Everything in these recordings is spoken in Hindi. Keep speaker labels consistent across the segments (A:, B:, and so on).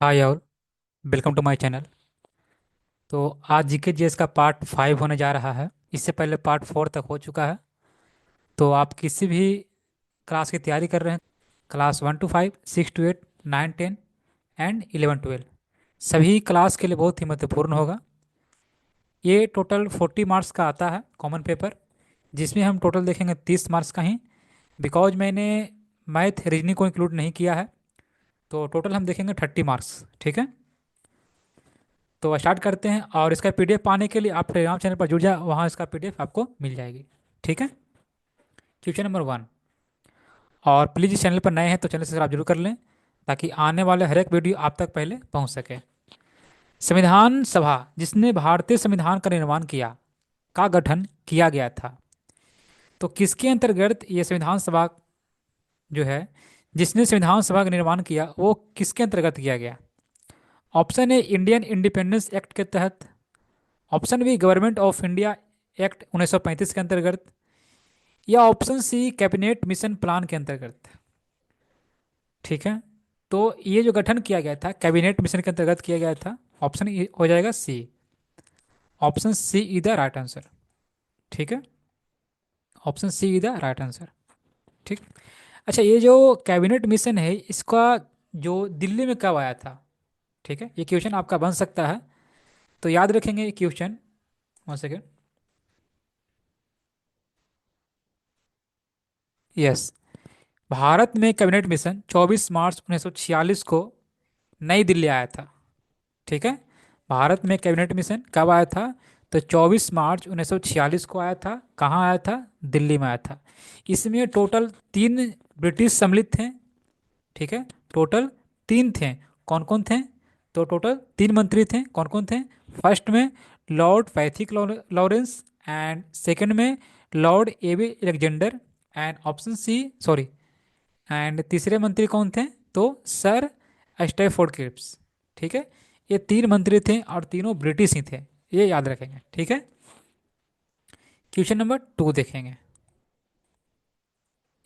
A: हाय और वेलकम टू माय चैनल। तो आज जीके जीएस का पार्ट 5 होने जा रहा है। इससे पहले पार्ट 4 तक हो चुका है। तो आप किसी भी क्लास की तैयारी कर रहे हैं, क्लास 1 to 5, 6 to 8, 9, 10 एंड 11, 12, सभी क्लास के लिए बहुत ही महत्वपूर्ण होगा। ये टोटल 40 मार्क्स का आता है कॉमन पेपर, जिसमें हम टोटल देखेंगे 30 मार्क्स का ही। बिकॉज मैंने मैथ रीजनिंग को इंक्लूड नहीं किया है, तो टोटल हम देखेंगे 30 मार्क्स। ठीक है, तो स्टार्ट करते हैं। और इसका पीडीएफ पाने के लिए आप टेलीग्राम चैनल पर जुड़ जाए, वहाँ इसका पीडीएफ आपको मिल जाएगी। ठीक है, क्वेश्चन नंबर 1। और प्लीज़ इस चैनल पर नए हैं तो चैनल से सब्सक्राइब जरूर कर लें, ताकि आने वाले हर एक वीडियो आप तक पहले पहुँच सके। संविधान सभा जिसने भारतीय संविधान का निर्माण किया, का गठन किया गया था। तो किसके अंतर्गत ये संविधान सभा जो है, जिसने संविधान सभा का निर्माण किया, वो किसके अंतर्गत किया गया? Option A Indian Independence Act के तहत। Option B Government of India Act 1935 के अंतर्गत। या option C Cabinet Mission Plan के अंतर्गत। ठीक है, तो ये जो गठन किया गया था कैबिनेट मिशन के अंतर्गत किया गया था। ऑप्शन हो जाएगा C. Option C is the right answer. ठीक है, option C is the right answer. ठीक। अच्छा, ये जो कैबिनेट मिशन है, इसका जो दिल्ली में कब आया था? ठीक है, ये क्वेश्चन आपका बन सकता है, तो याद रखेंगे ये question. One second. Yes, Bharat में कैबिनेट मिशन 24 मार्च 1946 को नई दिल्ली आया था। ठीक है, भारत में कैबिनेट मिशन कब आया था? तो 24 मार्च 1946 को आया था। कहाँ आया था? दिल्ली में आया था। इसमें टोटल 3 ब्रिटिश सम्मिलित थे। ठीक है, टोटल 3 थे। कौन कौन थे? तो टोटल 3 मंत्री थे। कौन कौन थे? फर्स्ट में Lord Pethick Lawrence, and second में Lord AB Alexander, and option C sorry, and तीसरे मंत्री कौन थे? तो सर स्टैफोर्ड क्रिप्स। ठीक है, ये 3 मंत्री थे और तीनों ब्रिटिश ही थे। ये याद रखेंगे। ठीक है, क्वेश्चन नंबर 2 देखेंगे।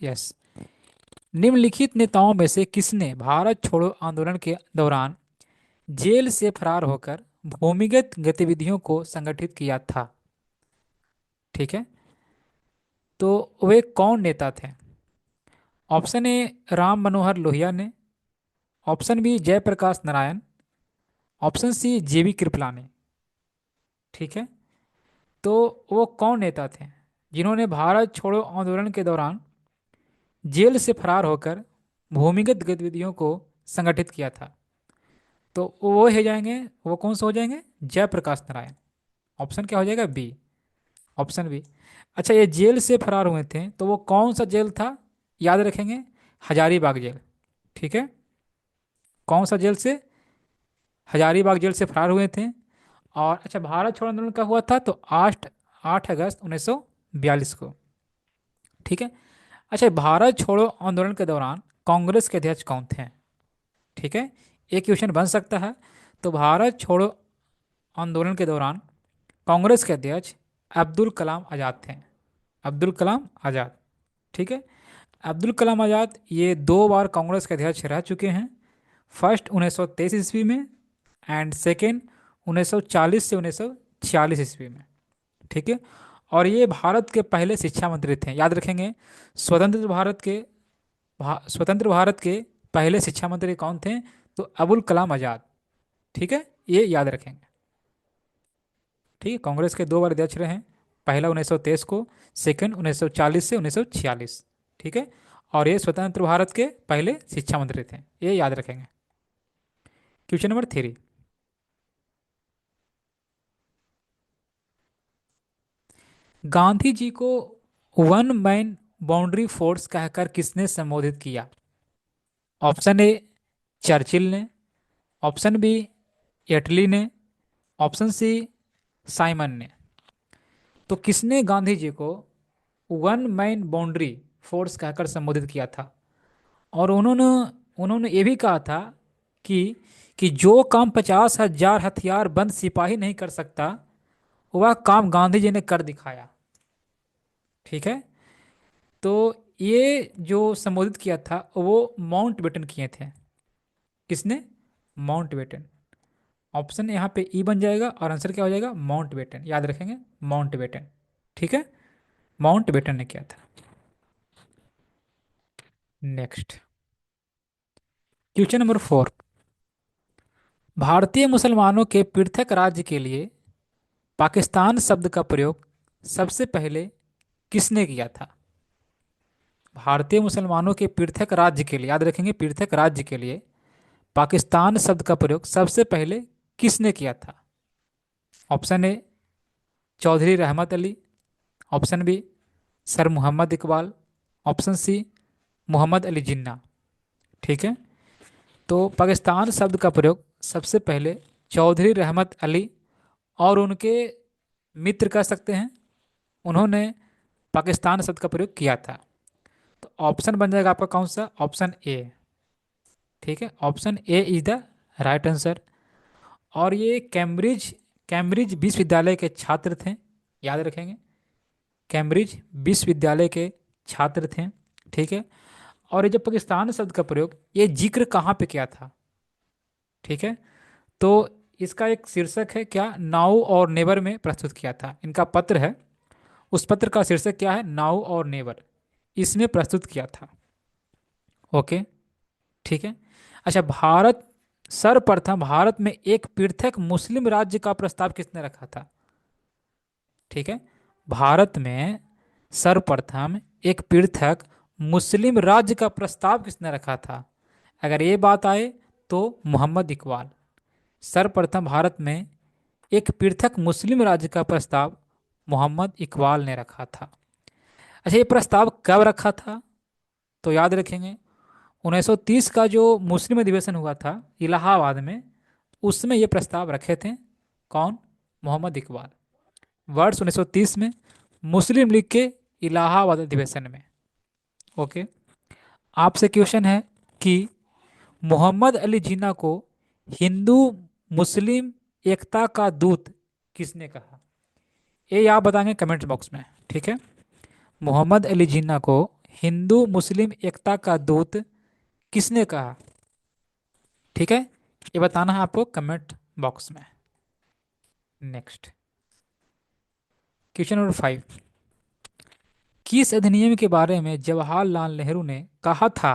A: यस, निम्नलिखित नेताओं में से किसने भारत छोड़ो आंदोलन के दौरान जेल से फरार होकर भूमिगत गतिविधियों को संगठित किया था? ठीक है, तो वे कौन नेता थे? ऑप्शन ए राम मनोहर लोहिया ने। Option B Jayaprakash Narayan. Option C JB Kripalani. ठीक है, तो वो कौन नेता थे जिन्होंने भारत छोड़ो आंदोलन के दौरान जेल से फरार होकर भूमिगत गतिविधियों को संगठित किया था? तो वो हो जाएंगे, वो कौन से हो जाएंगे? जयप्रकाश नारायण। ऑप्शन क्या हो जाएगा? B, option B. अच्छा, ये जेल से फरार हुए थे, तो वो कौन सा जेल था? याद रखेंगे, हजारीबाग जेल। ठीक है, कौन सा जेल से? हजारीबाग जेल से फरार हुए थे। और अच्छा, भारत छोड़ो आंदोलन कब हुआ था? तो 8 अगस्त 1942 को। ठीक है, अच्छा, भारत छोड़ो आंदोलन के दौरान कांग्रेस के अध्यक्ष कौन थे? ठीक है, एक क्वेश्चन बन सकता है। तो भारत छोड़ो आंदोलन के दौरान कांग्रेस के अध्यक्ष अब्दुल कलाम आज़ाद थे। अब्दुल कलाम आज़ाद। ठीक है, अब्दुल कलाम आज़ाद ये 2 बार कांग्रेस के अध्यक्ष रह चुके हैं। फर्स्ट 1923 ईस्वी में, एंड सेकेंड 1940 से 1946 ईस्वी में। ठीक है, और ये भारत के पहले शिक्षा मंत्री थे। याद रखेंगे, स्वतंत्र भारत के स्वतंत्र भारत के पहले शिक्षा मंत्री कौन थे? तो अबुल कलाम आजाद। ठीक है, ये याद रखेंगे। ठीक है, कांग्रेस के 2 बार अध्यक्ष रहे हैं। पहला 1923 को, सेकंड 1940 से 1946। ठीक है, और ये स्वतंत्र भारत के पहले शिक्षा मंत्री थे। ये याद रखेंगे। Question number 3। गांधी जी को वन मैन बाउंड्री फोर्स कहकर किसने संबोधित किया? ऑप्शन ए चर्चिल ने। ऑप्शन बी एटली ने। ऑप्शन सी साइमन ने। तो किसने गांधी जी को वन मैन बाउंड्री फोर्स कहकर संबोधित किया था? और उन्होंने उन्होंने ये भी कहा था कि कि जो काम 50,000 हथियार बंद सिपाही नहीं कर सकता, वह काम गांधी जी ने कर दिखाया। ठीक है, तो ये जो संबोधित किया था वो माउंट बेटन किए थे। किसने? माउंटबेटन। ऑप्शन यहाँ पे ई बन जाएगा और आंसर क्या हो जाएगा, माउंटबेटन। याद रखेंगे, माउंटबेटन। ठीक है, माउंटबेटन ने किया था। Next, question number 4। भारतीय मुसलमानों के पृथक राज्य के लिए पाकिस्तान शब्द का प्रयोग सबसे पहले किसने किया था? भारतीय मुसलमानों के पृथक राज्य के लिए, याद रखेंगे, पृथक राज्य के लिए पाकिस्तान शब्द का प्रयोग सबसे पहले किसने किया था? Option A Chaudhry Rahmat Ali, option B sir Mohammad Iqbal, option C Mohammad Ali Jinnah. ठीक है, तो पाकिस्तान शब्द का प्रयोग सबसे पहले चौधरी रहमत अली और उनके मित्र कह सकते हैं, उन्होंने पाकिस्तान शब्द का प्रयोग किया था। तो ऑप्शन बन जाएगा आपका कौन सा, ऑप्शन ए। ठीक है, option A is the right answer. और ये कैम्ब्रिज कैम्ब्रिज विश्वविद्यालय के छात्र थे, याद रखेंगे, कैम्ब्रिज विश्वविद्यालय के छात्र थे। ठीक है, और ये जो पाकिस्तान शब्द का प्रयोग, ये जिक्र कहाँ पे किया था? ठीक है, तो इसका एक शीर्षक है क्या, नाउ और नेवर में प्रस्तुत किया था। इनका पत्र है, उस पत्र का शीर्षक क्या है, नाउ और नेवर, इसमें प्रस्तुत किया था। ओके, ठीक है। अच्छा, सर्वप्रथम भारत में एक पृथक मुस्लिम राज्य का प्रस्ताव किसने रखा था? ठीक है, भारत में सर्वप्रथम एक पृथक मुस्लिम राज्य का प्रस्ताव किसने रखा था? अगर ये बात आए तो मोहम्मद इकबाल। सर्वप्रथम भारत में एक पृथक मुस्लिम राज्य का प्रस्ताव मोहम्मद इकबाल ने रखा था। अच्छा, ये प्रस्ताव कब रखा था? तो याद रखेंगे, 1930 का जो मुस्लिम अधिवेशन हुआ था इलाहाबाद में, उसमें ये प्रस्ताव रखे थे। कौन? मोहम्मद इकबाल। वर्ष 1930 में मुस्लिम लीग के इलाहाबाद अधिवेशन में। ओके, आपसे क्वेश्चन है कि मोहम्मद अली जिन्ना को हिंदू मुस्लिम एकता का दूत किसने कहा? ये आप बताएंगे कमेंट बॉक्स में। ठीक है, मोहम्मद अली जिन्ना को हिंदू मुस्लिम एकता का दूत किसने कहा? ठीक है, ये बताना है आपको कमेंट बॉक्स में। Next, question number 5। किस अधिनियम के बारे में जवाहरलाल नेहरू ने कहा था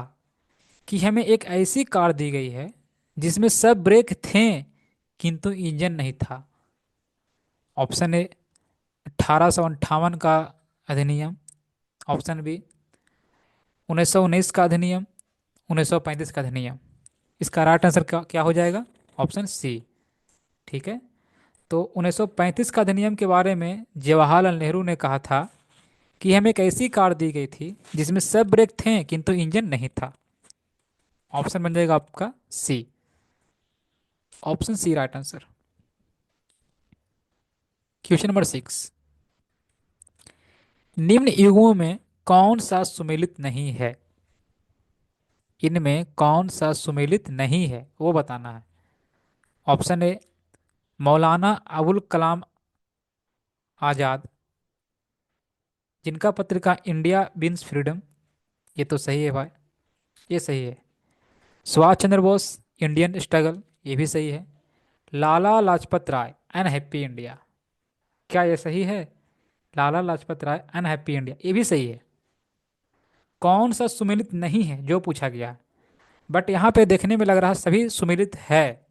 A: कि हमें एक ऐसी कार दी गई है जिसमें सब ब्रेक थे किंतु इंजन नहीं था? ऑप्शन ए 1858 का अधिनियम, ऑप्शन बी 1919 का अधिनियम, 1935 का अधिनियम। इसका राइट आंसर क्या क्या हो जाएगा? Option C. ठीक है, तो 1935 का अधिनियम के बारे में जवाहरलाल नेहरू ने कहा था कि हमें एक ऐसी कार दी गई थी जिसमें सब ब्रेक थे किंतु इंजन नहीं था। ऑप्शन बन जाएगा आपका C, option C right answer. Question number 6। निम्न युगों में कौन सा सुमेलित नहीं है? इनमें कौन सा सुमेलित नहीं है वो बताना है। ऑप्शन ए मौलाना अबुल कलाम आज़ाद, जिनका पत्रिका इंडिया विंस फ्रीडम, ये तो सही है भाई, ये सही है। सुभाष चंद्र बोस, इंडियन स्ट्रगल, ये भी सही है। लाला लाजपत राय, अनहैप्पी इंडिया, क्या ये सही है? लाला लाजपत राय अनहैप्पी इंडिया, ये भी सही है। कौन सा सुमेलित नहीं है जो पूछा गया है, बट यहाँ पे देखने में लग रहा है सभी सुमेलित है।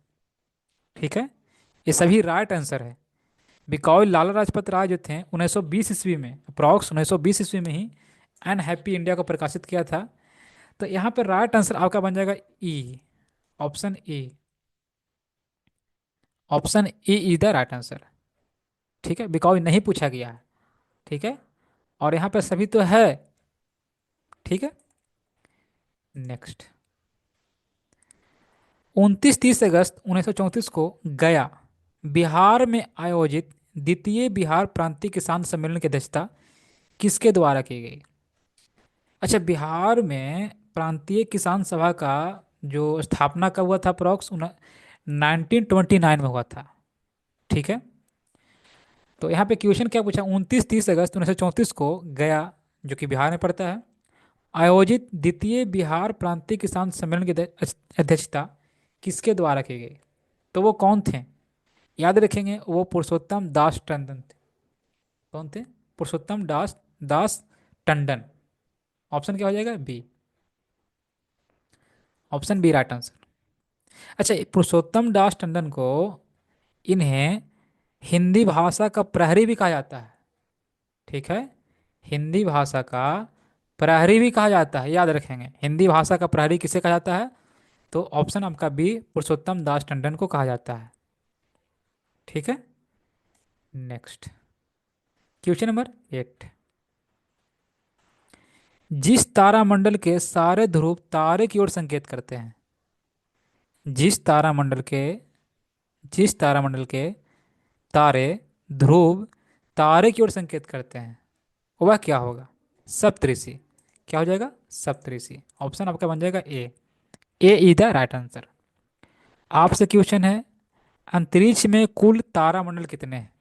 A: ठीक है, ये सभी राइट आंसर है। बिकॉज लाला लाजपत राय जो थे 1920 ईस्वी में, अप्रॉक्स 1920 ईस्वी में ही अनहैप्पी इंडिया को प्रकाशित किया था। तो यहाँ पर राइट आंसर आपका बन जाएगा E, option E. Option E is the right answer. ठीक है, बिकॉज नहीं पूछा गया है। ठीक है, और यहाँ पर सभी तो है। ठीक है, नेक्स्ट, 29-30 अगस्त 1934 को गया बिहार में आयोजित द्वितीय बिहार प्रांतीय किसान सम्मेलन की अध्यक्षता किसके द्वारा की गई? अच्छा, बिहार में प्रांतीय किसान सभा का जो स्थापना कब हुआ था? अप्रॉक्स 1929 में हुआ था। ठीक है, तो यहाँ पे क्वेश्चन क्या पूछा, 29-30 अगस्त 1934 को गया, जो कि बिहार में पड़ता है, आयोजित द्वितीय बिहार प्रांतीय किसान सम्मेलन की अध्यक्षता किसके द्वारा की गई? तो वो कौन थे? याद रखेंगे, वो पुरुषोत्तम दास टंडन थे। कौन थे? पुरुषोत्तम दास दास टंडन। ऑप्शन क्या हो जाएगा? B. Option B right answer. अच्छा, पुरुषोत्तम दास टंडन को, इन्हें हिंदी भाषा का प्रहरी भी कहा जाता है। ठीक है, हिंदी भाषा का प्रहरी भी कहा जाता है, याद रखेंगे। हिंदी भाषा का प्रहरी किसे कहा जाता है? तो ऑप्शन आपका बी, पुरुषोत्तम दास टंडन को कहा जाता है। ठीक है, नेक्स्ट क्वेश्चन नंबर 8। जिस तारामंडल के सारे ध्रुव तारे की ओर संकेत करते हैं, जिस तारामंडल के जिस तारामंडल के तारे ध्रुव तारे की ओर संकेत करते हैं, वह क्या होगा? सप्तऋषि। क्या हो जाएगा? सप्तऋषि। ऑप्शन आपका बन जाएगा ए। ए इज द राइट आंसर। आपसे क्वेश्चन है, अंतरिक्ष में कुल तारामंडल कितने हैं?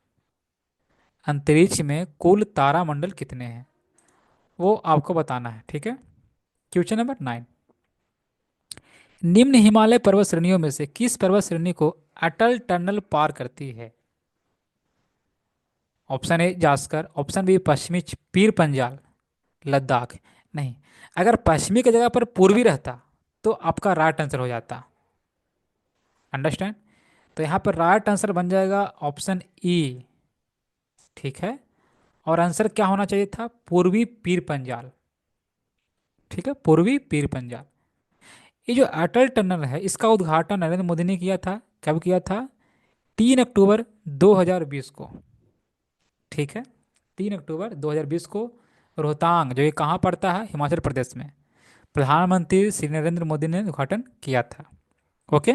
A: अंतरिक्ष में कुल तारामंडल कितने हैं, वो आपको बताना है। ठीक है, क्वेश्चन नंबर 9। निम्न हिमालय पर्वत श्रेणियों में से किस पर्वत श्रेणी को अटल टनल पार करती है? Option A Zanskar, option B पश्चिमी पीर पंजाल, लद्दाख। नहीं, अगर पश्चिमी की जगह पर पूर्वी रहता तो आपका राइट आंसर हो जाता। अंडरस्टैंड? तो यहाँ पर राइट आंसर बन जाएगा ऑप्शन ई। ठीक है, और आंसर क्या होना चाहिए था? पूर्वी पीर पंजाल। ठीक है, पूर्वी पीर पंजाल। ये जो अटल टनल है, इसका उद्घाटन नरेंद्र मोदी ने किया था। कब किया था? 3 अक्टूबर 2020 को। ठीक है, 3 अक्टूबर 2020 को रोहतांग, जो ये कहाँ पड़ता है? हिमाचल प्रदेश में, प्रधानमंत्री श्री नरेंद्र मोदी ने उद्घाटन किया था। Okay,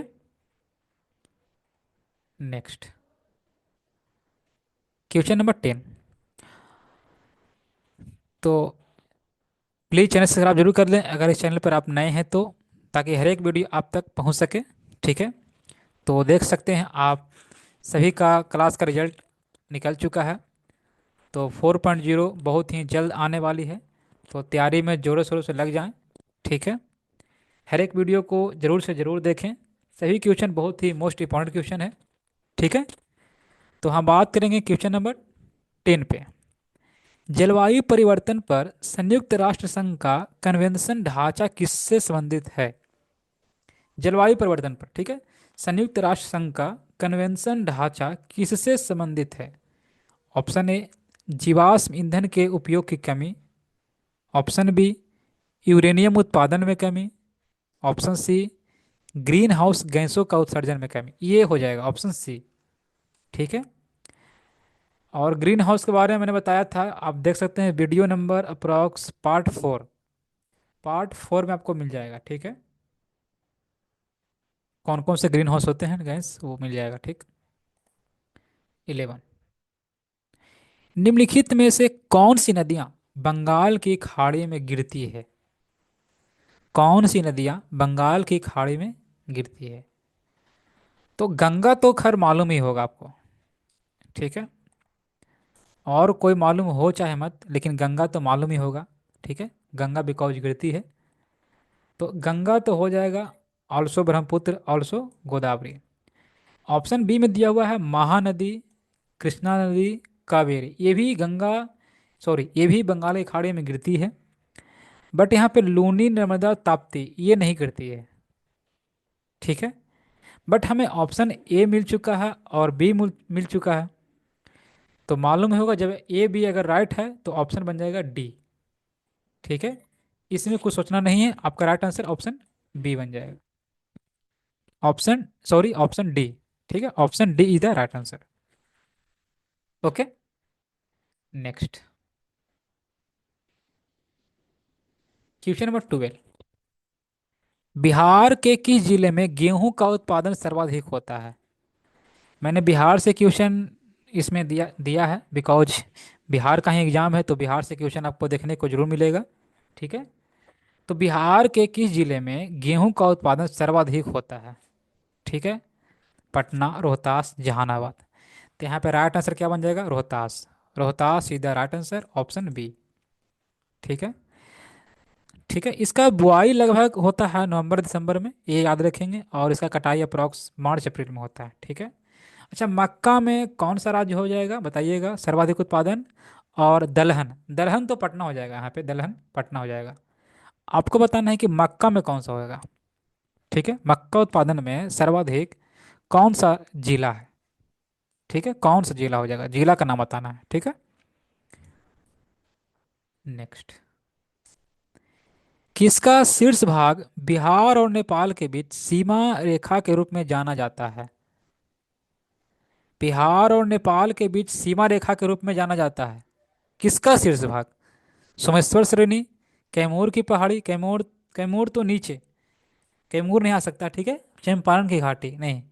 A: next question number 10। तो प्लीज़ चैनल सब्सक्राइब जरूर कर लें अगर इस चैनल पर आप नए हैं तो, ताकि हर एक वीडियो आप तक पहुंच सके। ठीक है, तो देख सकते हैं आप, सभी का क्लास का रिजल्ट निकल चुका है। तो 4.0 बहुत ही जल्द आने वाली है, तो तैयारी में ज़ोरों शोरों से लग जाएं। ठीक है, हर एक वीडियो को ज़रूर से ज़रूर देखें। सभी क्वेश्चन बहुत ही मोस्ट इंपॉर्टेंट क्वेश्चन है। ठीक है, तो हम बात करेंगे क्वेश्चन नंबर 10 पे। जलवायु परिवर्तन पर संयुक्त राष्ट्र संघ का कन्वेंशन ढांचा किससे संबंधित है? जलवायु परिवर्तन पर, ठीक है, संयुक्त राष्ट्र संघ का कन्वेंशन ढांचा किससे संबंधित है? ऑप्शन ए जीवाश्म ईंधन के उपयोग की कमी, ऑप्शन बी यूरेनियम उत्पादन में कमी, ऑप्शन सी ग्रीन हाउस गैसों का उत्सर्जन में कमी। ये हो जाएगा ऑप्शन सी। ठीक है, और ग्रीन हाउस के बारे में मैंने बताया था, आप देख सकते हैं video number approx part 4। Part 4 में आपको मिल जाएगा। ठीक है, कौन कौन से ग्रीन हाउस होते हैं गैस, वो मिल जाएगा। ठीक, 11। निम्नलिखित में से कौन सी नदियां बंगाल की खाड़ी में गिरती है? कौन सी नदियां बंगाल की खाड़ी में गिरती है? तो गंगा तो खैर मालूम ही होगा आपको। ठीक है, और कोई मालूम हो चाहे मत, लेकिन गंगा तो मालूम ही होगा। ठीक है, गंगा बिकॉज गिरती है, तो गंगा तो हो जाएगा। Also Brahmaputra, also Godavari. Option B में दिया हुआ है महानदी, कृष्णा नदी, कावेरी। ये भी गंगा, सॉरी, ये भी बंगाल की खाड़ी में गिरती है, बट यहाँ पे लूनी, नर्मदा, ताप्ती ये नहीं गिरती है। ठीक है, बट हमें ऑप्शन ए मिल चुका है और बी मिल चुका है, तो मालूम होगा जब ए बी अगर राइट है तो ऑप्शन बन जाएगा डी। ठीक है, इसमें कुछ सोचना नहीं है, आपका राइट आंसर ऑप्शन बी बन जाएगा। Option, sorry, option D. ठीक है, option D is the right answer. Okay, next question number 12। Bihar के किस जिले में गेहूं का उत्पादन सर्वाधिक होता है? मैंने बिहार से क्वेश्चन इसमें दिया दिया है, बिकॉज बिहार का ही एग्जाम है, तो बिहार से क्वेश्चन आपको देखने को जरूर मिलेगा। ठीक है, तो बिहार के किस जिले में गेहूं का उत्पादन सर्वाधिक होता है? ठीक है, पटना, रोहतास, जहानाबाद। तो यहाँ पे राइट आंसर क्या बन जाएगा? Rohtas. Rohtas is the right answer, option B. ठीक है, ठीक है, इसका बुआई लगभग होता है नवंबर दिसंबर में, ये याद रखेंगे, और इसका कटाई अप्रॉक्स मार्च अप्रैल में होता है। ठीक है। अच्छा, मक्का में कौन सा राज्य हो जाएगा बताइएगा सर्वाधिक उत्पादन? और दलहन, दलहन तो पटना हो जाएगा, यहाँ पे दलहन पटना हो जाएगा। आपको बताना है कि मक्का में कौन सा होगा। ठीक है, मक्का उत्पादन में सर्वाधिक कौन सा जिला है? ठीक है, कौन सा जिला हो जाएगा, जिला का नाम बताना है। ठीक है। नेक्स्ट, किसका शीर्ष भाग बिहार और नेपाल के बीच सीमा रेखा के रूप में जाना जाता है? बिहार और नेपाल के बीच सीमा रेखा के रूप में जाना जाता है, किसका शीर्ष भाग? सोमेश्वर श्रेणी, कैमूर की पहाड़ी, कैमूर, कैमूर तो नीचे, कैमूर नहीं आ सकता। ठीक है, चंपारण की घाटी नहीं।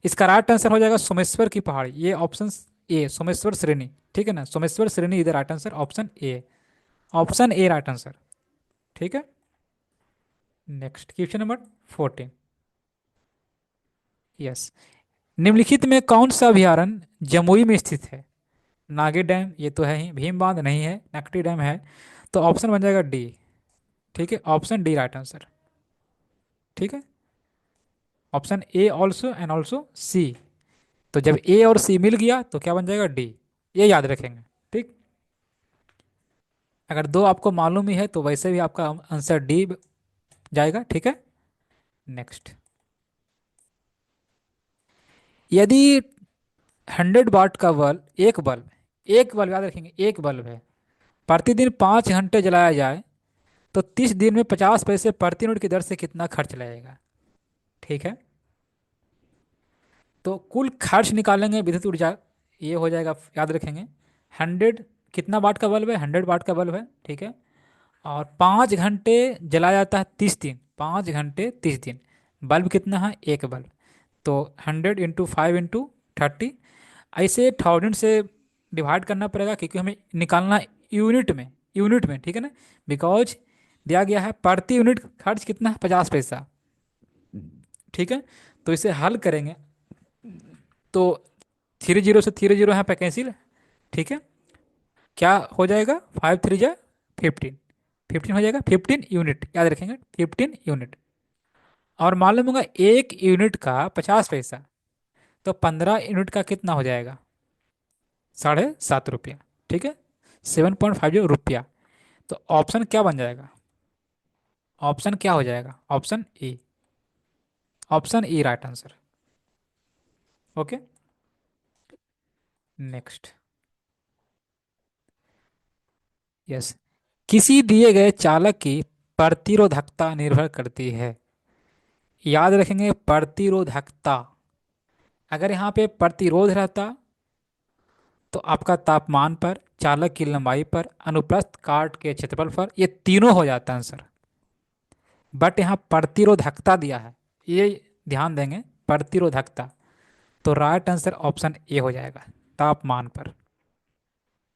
A: इसका राइट आंसर हो जाएगा सोमेश्वर की पहाड़ी, ये ऑप्शन ए, सोमेश्वर श्रेणी। ठीक है ना, सोमेश्वर श्रेणी इधर right answer, option A, option A right answer. ठीक है। Next question number 14। यस, निम्नलिखित में कौन सा अभयारण्य जमुई में स्थित है? नागे डैम ये तो है ही, भीम बांध नहीं है, नकटी डैम है, तो ऑप्शन बन जाएगा डी। ठीक है, ऑप्शन डी राइट आंसर। ठीक है, option A also and also see. तो जब ए और सी मिल गया तो क्या बन जाएगा, डी। ये याद रखेंगे। ठीक, अगर दो आपको मालूम ही है तो वैसे भी आपका आंसर डी जाएगा। ठीक है। नेक्स्ट, यदि 100 वाट का बल्ब, एक बल्ब याद रखेंगे, एक बल्ब है, प्रतिदिन 5 घंटे जलाया जाए तो 30 दिन में 50 पैसे प्रति यूनिट की दर से कितना खर्च लगेगा? ठीक है, तो कुल खर्च निकालेंगे विद्युत ऊर्जा, ये हो जाएगा, याद रखेंगे। 100, कितना वाट का बल्ब है, 100 वाट का बल्ब है। ठीक है, और 5 घंटे जलाया जाता है 30 दिन, 5 घंटे 30 दिन, बल्ब कितना है, एक बल्ब, तो 100 × 5 × 30, ऐसे 1000 से डिवाइड करना पड़ेगा क्योंकि हमें निकालना यूनिट में, यूनिट में। ठीक है ना, बिकॉज दिया गया है प्रति यूनिट खर्च कितना है, 50 पैसा। ठीक है, तो इसे हल करेंगे तो 30 से 30 यहाँ पे कैंसिल। ठीक है, क्या हो जाएगा, 5 3 जा 15, 15 हो जाएगा, 15 यूनिट याद रखेंगे, 15 यूनिट। और मालूम होगा एक यूनिट का 50 पैसा, तो 15 यूनिट का कितना हो जाएगा, 7.5 रुपया। ठीक है, 7.50 रुपया। तो ऑप्शन क्या बन जाएगा, ऑप्शन क्या हो जाएगा, option A, option E right answer. Okay. Next, yes, किसी दिए गए चालक की प्रतिरोधकता निर्भर करती है, याद रखेंगे प्रतिरोधकता। अगर यहाँ पे प्रतिरोध रहता तो आपका तापमान पर, चालक की लंबाई पर, अनुप्रस्थ काट के क्षेत्रफल पर, ये तीनों हो जाता है आंसर। बट यहाँ प्रतिरोधकता दिया है, ये ध्यान देंगे, प्रतिरोधकता, तो राइट आंसर ऑप्शन ए हो जाएगा, तापमान पर।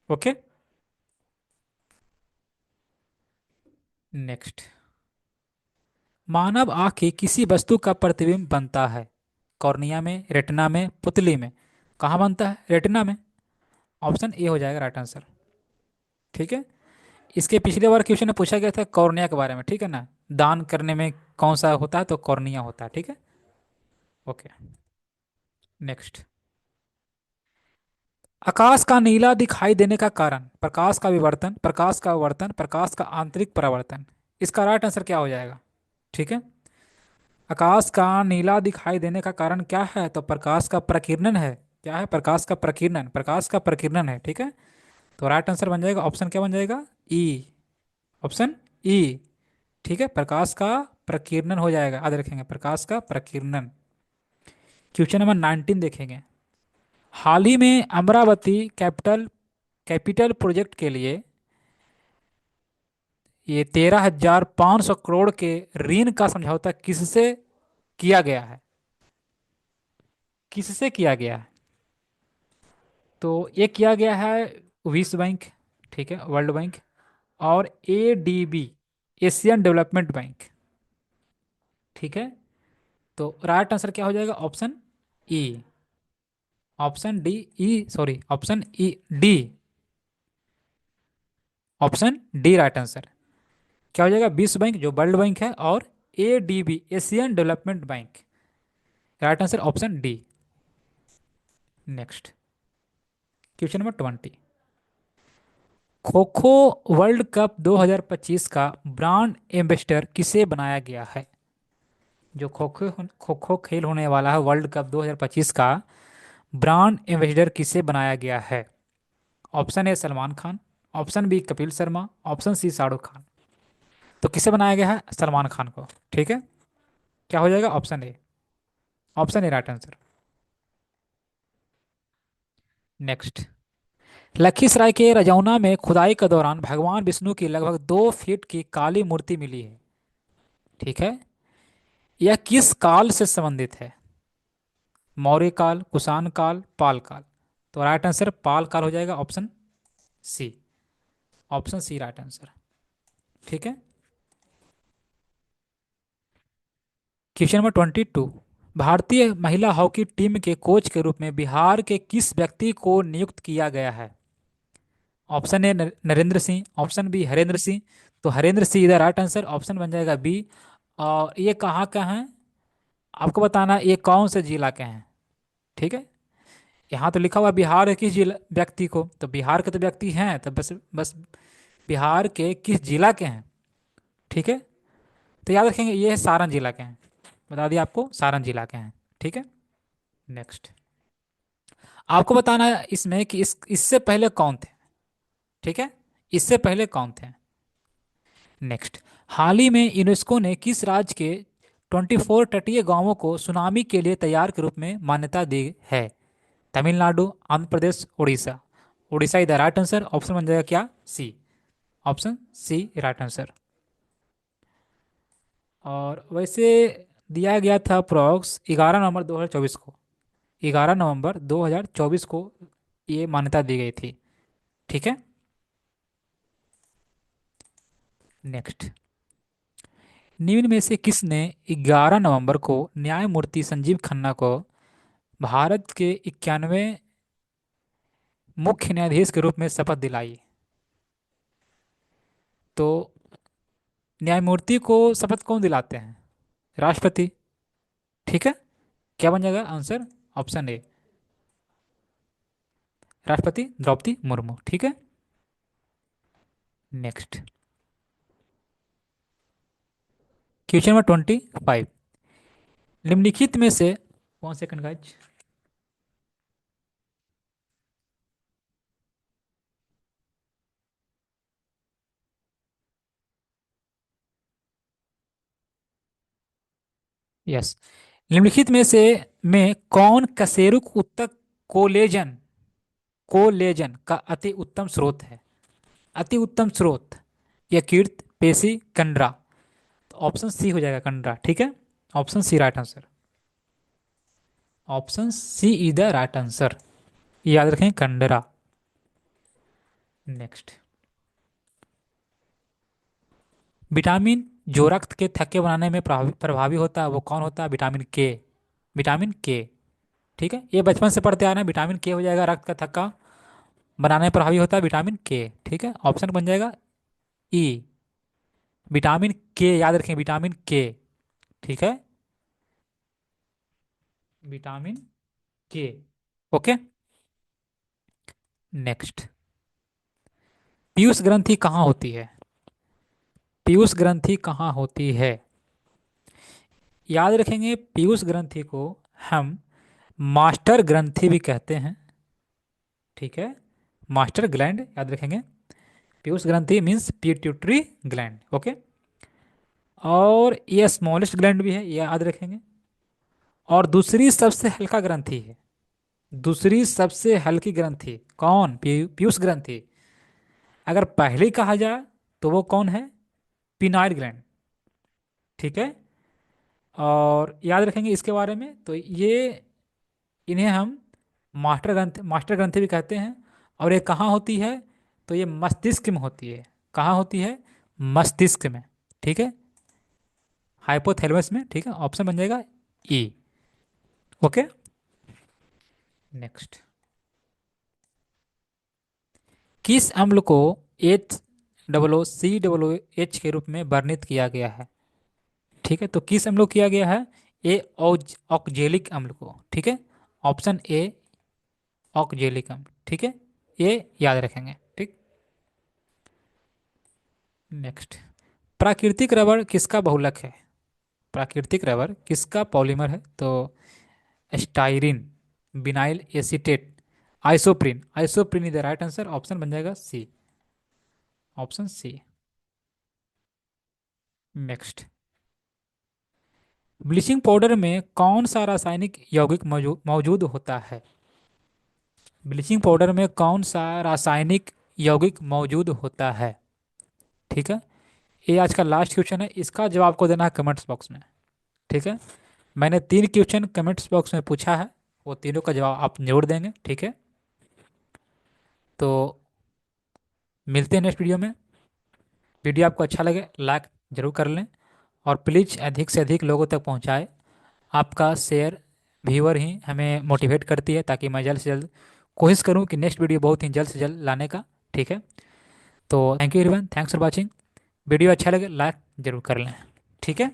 A: ओके। नेक्स्ट, मानव आँख की किसी वस्तु का प्रतिबिंब बनता है, कॉर्निया में, रेटिना में, पुतली में, कहाँ बनता है, रेटिना में, ऑप्शन ए हो जाएगा राइट आंसर। ठीक है, इसके पिछले बार क्वेश्चन में पूछा गया था कॉर्निया के बारे में। ठीक है ना, दान करने में कौन सा होता है, तो कॉर्निया होता है। ठीक है। ओके। नेक्स्ट, आकाश का नीला दिखाई देने का कारण, प्रकाश का विवर्तन, प्रकाश का आवर्तन, प्रकाश का आंतरिक परावर्तन, इसका राइट आंसर क्या हो जाएगा? ठीक है, आकाश का नीला दिखाई देने का कारण क्या है, तो प्रकाश का प्रकीर्णन है। क्या है, प्रकाश का प्रकीर्णन, प्रकाश का प्रकीर्णन है। ठीक है, तो राइट आंसर बन जाएगा, ऑप्शन क्या बन जाएगा, ई, ऑप्शन ई। ठीक है, प्रकाश का प्रकीर्णन हो जाएगा, याद रखेंगे, प्रकाश का प्रकीर्णन। क्वेश्चन नंबर 19 देखेंगे। हाल ही में अमरावती कैपिटल कैपिटल प्रोजेक्ट के लिए ये 13,500 करोड़ के ऋण का समझौता किससे किया गया है, किससे किया गया है? तो ये किया गया है विश्व बैंक, ठीक है, वर्ल्ड बैंक, और एडीबी, एशियन डेवलपमेंट बैंक। ठीक है, तो राइट आंसर क्या हो जाएगा, option E, option D, E sorry, option E, D, option D right answer. क्या हो जाएगा? विश्व बैंक जो वर्ल्ड बैंक है, और ADB Asian development bank. Right answer option D. Next, question number 20। Kho kho world cup 2025 का ब्रांड एम्बेसडर किसे बनाया गया है? जो खो खो खेल होने वाला है वर्ल्ड कप 2025 का ब्रांड एम्बेसडर किसे बनाया गया है? Option A Salman Khan, option B Kapil Sharma, option C Shahrukh Khan. तो किसे बनाया गया है? सलमान खान को। ठीक है, क्या हो जाएगा? Option A. Option A right answer. Next, Lakhisarai के रजौना में खुदाई के दौरान भगवान विष्णु की लगभग 2 फीट की काली मूर्ति मिली है। ठीक है, यह किस काल से संबंधित है? मौर्य काल, कुषाण काल, पाल काल। तो राइट आंसर पाल काल हो जाएगा, option C. Option C right answer. ठीक है, क्वेश्चन नंबर 22। भारतीय महिला हॉकी टीम के कोच के रूप में बिहार के किस व्यक्ति को नियुक्त किया गया है? Option A Narendra Singh, option B Harendra Singh. तो हरेंद्र सिंह इधर राइट आंसर, ऑप्शन बन जाएगा बी। और ये कहाँ का है आपको बताना है, ये कौन से जिला के हैं? ठीक है, यहाँ तो लिखा हुआ बिहार के किस जिला व्यक्ति को, तो बिहार के तो व्यक्ति हैं, तो बस बस बिहार के किस जिला के हैं। ठीक है, तो याद रखेंगे ये सारण जिला के हैं। बता दिया आपको, सारण जिला के हैं। ठीक है, नेक्स्ट, आपको बताना है इसमें कि इससे पहले कौन थे। ठीक है, इससे पहले कौन थे। नेक्स्ट, हाल ही में यूनेस्को ने किस राज्य के 24 तटीय गांवों को सुनामी के लिए तैयार के रूप में मान्यता दी है? तमिलनाडु, आंध्र प्रदेश, उड़ीसा। उड़ीसा इधर राइट आंसर, ऑप्शन बन जाएगा क्या? C. Option C right answer. और वैसे दिया गया था अप्रॉक्स 11 नवंबर 2024 को। 11 नवंबर 2024 को ये मान्यता दी गई थी। ठीक है, नेक्स्ट, निम्न में से किसने 11 नवंबर को न्यायमूर्ति संजीव खन्ना को भारत के 91 मुख्य न्यायाधीश के रूप में शपथ दिलाई? तो न्यायमूर्ति को शपथ कौन दिलाते हैं? राष्ट्रपति। ठीक है, क्या बन जाएगा आंसर? ऑप्शन ए, राष्ट्रपति द्रौपदी मुर्मू। ठीक है, नेक्स्ट, क्वेश्चन नंबर 25। निम्नलिखित में से 1 सेकंड गाइज। यस, निम्नलिखित में से में कौन कशेरुक उत्तक कोलेजन कोलेजन का अति उत्तम स्रोत है? अति उत्तम स्रोत, यकृत, पेशी, कंडरा। तो ऑप्शन सी हो जाएगा कंडरा। ठीक है, option C right answer. Option C is the right answer, याद रखें कंडरा। नेक्स्ट, विटामिन जो रक्त के थक्के बनाने में प्रभावी होता है वो कौन होता है? विटामिन के। विटामिन के। ठीक है, ये बचपन से पढ़ते आ रहे हैं, विटामिन के हो जाएगा रक्त का थक्का बनाने में प्रभावी होता है विटामिन के। ठीक है, ऑप्शन बन जाएगा ई, विटामिन के। याद रखें विटामिन के। ठीक है, विटामिन के। ओके, नेक्स्ट, पीयूष ग्रंथि कहाँ होती है? पीयूष ग्रंथि कहाँ होती है? याद रखेंगे पीयूष ग्रंथि को हम मास्टर ग्रंथि भी कहते हैं। ठीक है, मास्टर ग्लैंड याद रखेंगे। पीयूष ग्रंथि मीन्स पिट्यूटरी ग्लैंड। ओके, और ये स्मॉलेस्ट ग्लैंड भी है, ये याद रखेंगे। और दूसरी सबसे हल्का ग्रंथि है, दूसरी सबसे हल्की ग्रंथि कौन? पीयूष ग्रंथि। अगर पहले कहा जाए तो वो कौन है? Phenyl gland. ठीक है, और याद रखेंगे इसके बारे में, तो ये इन्हें हम मास्टर ग्रंथि भी कहते हैं। और ये कहाँ होती है? तो ये मस्तिष्क में होती है। कहाँ होती है? मस्तिष्क में। ठीक है, हाइपोथैलेमस में। ठीक है, ऑप्शन बन जाएगा ई। ओके, नेक्स्ट, किस अम्ल को एच COOH के रूप में वर्णित किया गया है। ठीक है, तो किस अम्ल को किया गया है? ए ऑक्जेलिक अम्ल को। ठीक है, ऑप्शन ए ऑक्जेलिक अम्ल। ठीक है, ये याद रखेंगे। ठीक। नेक्स्ट, प्राकृतिक रबर किसका बहुलक है? प्राकृतिक रबर किसका पॉलीमर है? तो styrene, vinyl acetate, isoprene. Isoprene is the right answer, option बन जाएगा C, option C. Next, bleaching powder में कौन सा रासायनिक यौगिक मौजूद होता है? ब्लीचिंग पाउडर में कौन सा रासायनिक यौगिक मौजूद होता है? ठीक है, ये आज का लास्ट क्वेश्चन है, इसका जवाब आपको देना है कमेंट्स बॉक्स में। ठीक है, मैंने 3 क्वेश्चन कमेंट्स बॉक्स में पूछा है, वो तीनों का जवाब आप जरूर देंगे। ठीक है, तो मिलते हैं नेक्स्ट वीडियो में। वीडियो आपको अच्छा लगे लाइक जरूर कर लें, और प्लीज़ अधिक से अधिक लोगों तक पहुंचाएं। आपका शेयर, व्यूअर ही हमें मोटिवेट करती है, ताकि मैं जल्द से जल्द कोशिश करूं कि नेक्स्ट वीडियो बहुत ही जल्द से जल्द लाने का। ठीक है, तो thank you everyone, thanks for watching. Video अच्छा लगे लाइक जरूर कर लें। ठीक है।